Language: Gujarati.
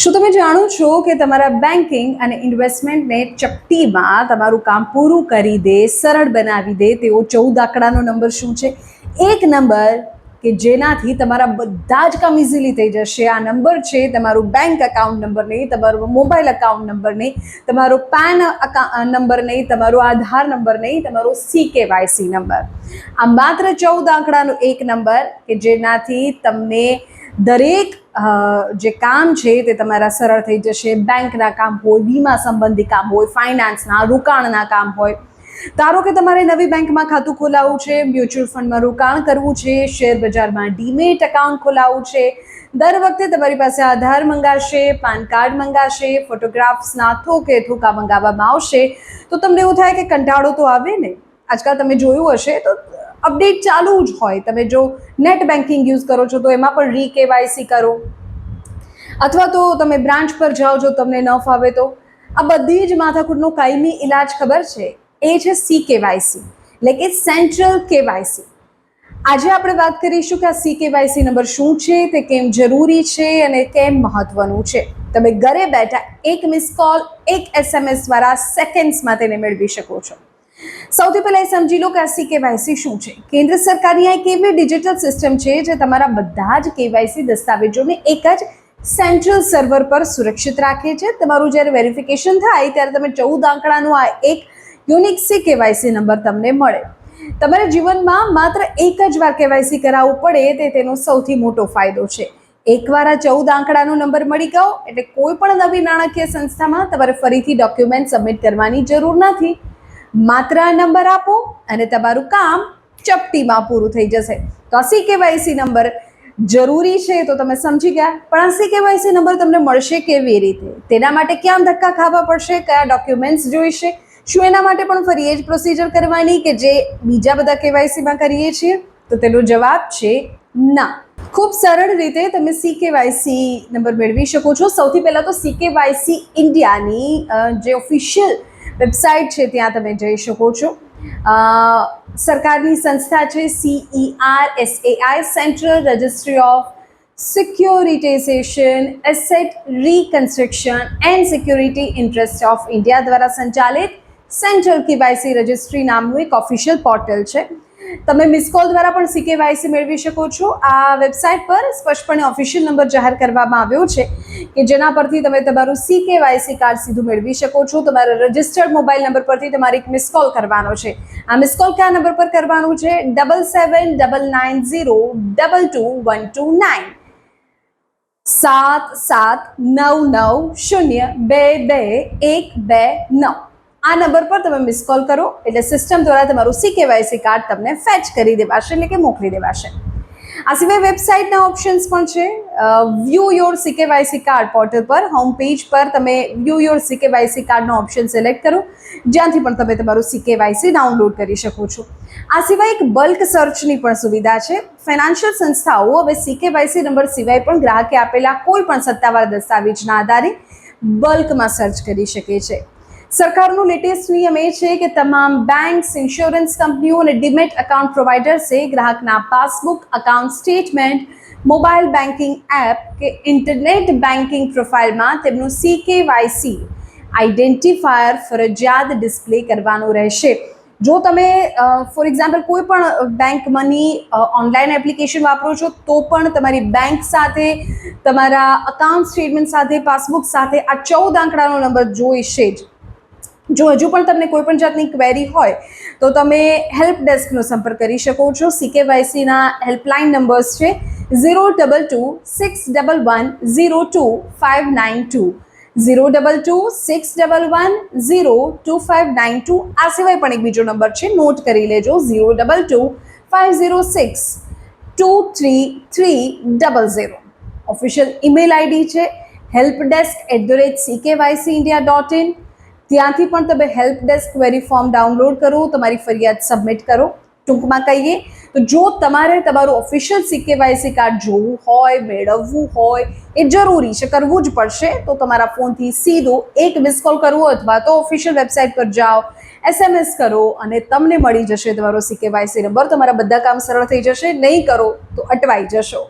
શું તમે જાણો છો કે તમારા બેન્કિંગ અને ઇન્વેસ્ટમેન્ટને ચપટીમાં તમારું કામ પૂરું કરી દે, સરળ બનાવી દે તેવો 14 આંકડાનો નંબર શું છે? એક નંબર કે જેનાથી તમારા બધા જ કામ ઇઝીલી થઈ જશે. આ નંબર છે તમારું બેંક એકાઉન્ટ નંબર નહીં, તમારું મોબાઈલ એકાઉન્ટ નંબર નહીં, તમારો પેન નંબર નહીં, તમારો આધાર નંબર નહીં, તમારો CKYC નંબર. આ માત્ર 14 આંકડાનો એક નંબર કે જેનાથી તમને દરેક જે કામ છે તે તમારા સરળ થઈ જશે. બેંકના કામ હોય, વીમા સંબંધી કામ હોય, ફાઇનાન્સના, રોકાણના કામ હોય. ધારો કે તમારે નવી બેંકમાં ખાતું ખોલાવવું છે, મ્યુચ્યુઅલ ફંડમાં રોકાણ કરવું છે, શેર બજારમાં ડીમેટ એકાઉન્ટ ખોલાવવું છે. દર વખતે તમારી પાસે આધાર મંગાશે, પાન કાર્ડ મંગાશે, ફોટોગ્રાફ્સના થોકા મંગાવવામાં આવશે તો તમને એવું થાય કે કંટાળો તો આવે ને. આજકાલ તમે જોયું હશે તો અપડેટ ચાલુ જ હોય. તમે જો નેટ બેન્કિંગ યુઝ કરો છો તો એમાં પણ KYC કરો, અથવા તો તમે બ્રાન્ચ પર જાઓ જો તમને ન ફાવે તો. આ બધી જ માથાકૂટનો કાયમી ઇલાજ ખબર છે, એ છે CKYC, એટલે કે સેન્ટ્રલ KYC. આજે આપણે વાત કરીશું કે આ CKYC નંબર શું છે, તે કેમ જરૂરી છે અને કેમ મહત્વનું છે. તમે ઘરે બેઠા એક મિસ કોલ, એક SMS દ્વારા સેકન્ડ્સમાં તેને મેળવી શકો છો. સૌથી પહેલા એ સમજી લો કે આ CKYC શું છે. કેન્દ્ર સરકારની આ એક એવી ડિજિટલ સિસ્ટમ છે જે તમારા બધા જ KYC દસ્તાવેજોને એક જ સેન્ટ્રલ સર્વર પર સુરક્ષિત રાખે છે. તમારું જ્યારે વેરિફિકેશન થાય ત્યારે તમે 14 આંકડાનો આ એક યુનિક CKYC નંબર તમને મળે. તમારા જીવનમાં માત્ર એક જ વાર KYC કરાવવું પડે તે તેનો સૌથી મોટો ફાયદો છે. એકવાર આ 14 આંકડાનો નંબર મળી ગયો એટલે કોઈ પણ નવી નાણાકીય સંસ્થામાં તમારે ફરીથી ડોક્યુમેન્ટ સબમિટ કરવાની જરૂર નથી. માત્ર આ નંબર આપો અને તમારું કામ ચપટીમાં પૂરું થઈ જશે. તો આ CKYC નંબર જરૂરી છે તો તમે સમજી ગયા, પણ આ CKYC નંબર તમને મળશે કેવી રીતે? તેના માટે ક્યાં ધક્કા ખાવા પડશે? કયા ડોક્યુમેન્ટ્સ જોઈશે? શું એના માટે પણ ફરી એ જ પ્રોસિજર કરવાની કે જે બીજા બધા KYCમાં કરીએ છીએ? તો તેનો જવાબ છે ના. ખૂબ સરળ રીતે તમે CKYC નંબર મેળવી શકો છો. સૌથી પહેલાં તો CKYC ઇન્ડિયાની જે ઓફિશિયલ વેબસાઇટ છે ત્યાં તમે જઈ શકો છો. સરકારની સંસ્થા છે CERSAI, central registry of securitisation, asset reconstruction and security interest of India દ્વારા સંચાલિત સેન્ટ્રલ KYC રજિસ્ટ્રી નામનું એક ઓફિશિયલ પોર્ટલ છે. તમે મિસ કોલ દ્વારા પણ CKYC મેળવી શકો છો. આ વેબસાઇટ પર સ્પષ્ટપણે ઓફિશિયલ નંબર જાહેર કરવામાં આવ્યો છે કે જેના પરથી તમે તમારું CKYC કાર્ડ સીધું મેળવી શકો છો. તમારા રજિસ્ટર્ડ મોબાઈલ નંબર પરથી તમારે એક મિસ કોલ કરવાનો છે. આ મિસ કોલ કયા નંબર પર કરવાનું છે? 7799022129 7799022129. આ નંબર પર તમે મિસ કોલ કરો એટલે સિસ્ટમ દ્વારા તમારું CKYC કાર્ડ તમને ફેચ કરી દેવાશે, એટલે કે મોકલી દેવાશે. આ સિવાય વેબસાઇટના ઓપ્શન્સ પણ છે. View your CKYC card portal પર હોમ પેજ પર તમે વ્યૂ યોર CKYC કાર્ડનો ઓપ્શન સિલેક્ટ કરો, જ્યાંથી પણ તમે તમારું CKYC ડાઉનલોડ કરી શકો છો. આ સિવાય એક બલ્ક સર્ચની પણ સુવિધા છે. ફાઇનાન્શિયલ સંસ્થાઓ હવે CKYC નંબર સિવાય પણ ગ્રાહકે આપેલા કોઈ પણ સત્તાવાર દસ્તાવેજના આધારે બલ્કમાં સર્ચ કરી શકે છે. સરકારનો લેટેસ્ટ નિયમ એ છે કે તમામ બેંક્સ, ઇન્સ્યોરન્સ કંપનીઓ અને ડીમેટ એકાઉન્ટ પ્રોવાઇડર્સે ગ્રાહકના passbook, account statement, mobile banking app કે ઇન્ટરનેટ બેન્કિંગ પ્રોફાઇલમાં તેમનું CKYC આઈડેન્ટિફાયર ફરજિયાત ડિસ્પ્લે કરવાનું રહેશે. જો તમે ફોર એક્ઝામ્પલ કોઈ પણ બેંક મની ઓનલાઈન એપ્લિકેશન વાપરો છો તો પણ તમારી બેંક સાથે, તમારા અકાઉન્ટ સ્ટેટમેન્ટ સાથે, પાસબુક સાથે આ 14 આંકડાનો નંબર જોઈશે જ. જો હજુ પણ તમને કોઈ પણ જાતની ક્વેરી હોય તો તમે હેલ્પ ડેસ્કનો સંપર્ક કરી શકો છો. CKYCના હેલ્પલાઇન નંબર્સ છે 02261102592, 02261102592. આ સિવાય પણ એક બીજો નંબર છે, નોટ કરી લેજો, 02250623300. ઓફિશિયલ ઈમેલ આઈડી છે helpdesk@CKYCindia.in. ત્યાંથી પણ તમે help desk query form download કરો, તમારી ફરિયાદ સબમિટ કરો. ટૂંકમાં કહીએ તો જો તમારે તમારું ઓફિશિયલ CKYC કાર્ડ જોવું હોય, મેળવવું હોય, એ જરૂરી છે, કરવું જ પડશે, તો તમારા ફોનથી સીધો એક મિસ કોલ કરવો અથવા તો ઓફિશિયલ વેબસાઇટ પર જાઓ, SMS કરો અને તમને મળી જશે તમારો CKYC નંબર. તમારા બધા કામ સરળ થઈ જશે. નહીં કરો તો અટવાઈ જશો.